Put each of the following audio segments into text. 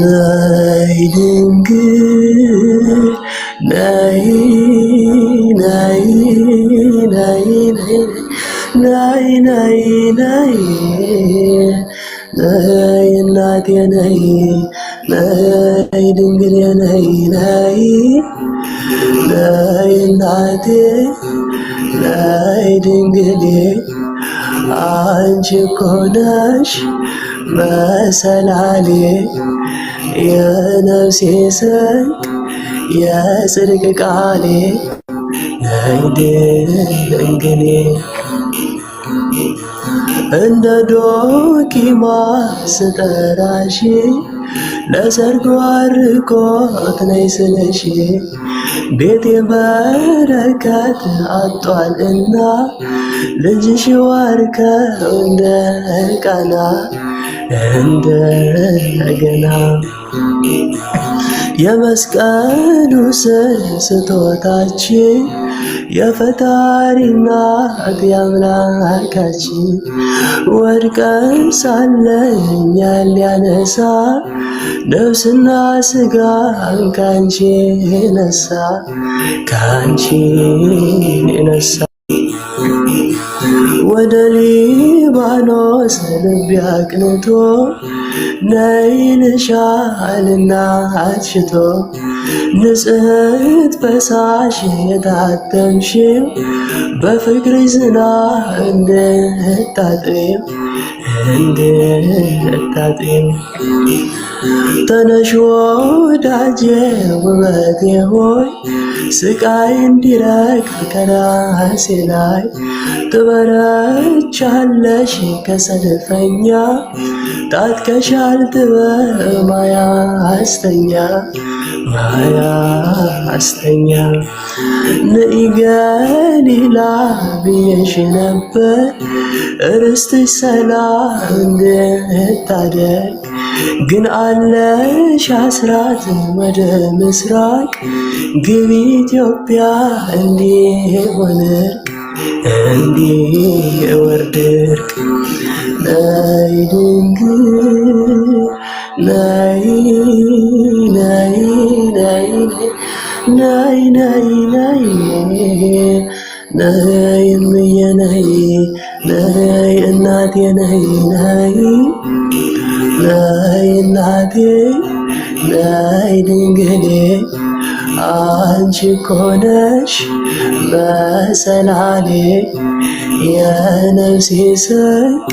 ነይ ድንግል ነይ ነይ ነይ ነይ ነይ ነይ ነይ እናቴ ነይ ነይ ድንግል ነይ ነይ ነይ እናቴ ነይ ድንግል አንቺ እኮ ነሽ መሰላሌ የነፍሴ ስንቅ የጽድቅ ቃሌ ነይ ድንግል እንደ ዶኪማስ ስጠራሽ ለሰርግ ዋርኮት ነይ ስለሽ ቤቴ በረከት አጧልና ልጅሽ ዋርከው እንደ ቃና እንደገና የመስቀሉ ስር ስጦታችን የፈጣሪ እናት የአምላካችን ወድቀን ሳለን እኛን ሊያነሳ ነፍስና ሥጋ ካንቺ ነሳ ካንቺ ነሳ ወደ ሊባኖስ ልቤ አቅንቶ ነይ ይልሻልና አትሽቶ ንጽሕት ፈሳሽ የታተምሽው በፍቅር ዝናብ እንድታጥቢው ተነሽ ወዳጄ ውበቴ ሆይ ስቃይ እንዲረግፍ ከራሴ ላይ ትበረቻለሽ ከሰልፈኛ ጣትከሻል ጥበብ ማያ አስተኛ ነይ ገሊላ ብዬሽ ነበር ርስትሽ ሰላም እንድታደርግ ግን አለሽ አስራት ወደ ምስራቅ ግቢ ኢትዮጵያ እንዲሆን እንዲወርድ እርቅ ነይ ድንግል ነይ ነይ ነይ ነይ ነይ ነይ ነይ እምዬ ነይ ነይ እናቴ ነይ ነይ ነይ እናቴ ነይ ድንግሌ አንቺ እኮ ነሽ መሰላሌ የነፍሴ ስንቅ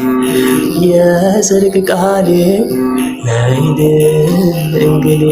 የጽድቅ ቃሌ ነይ ድንግሌ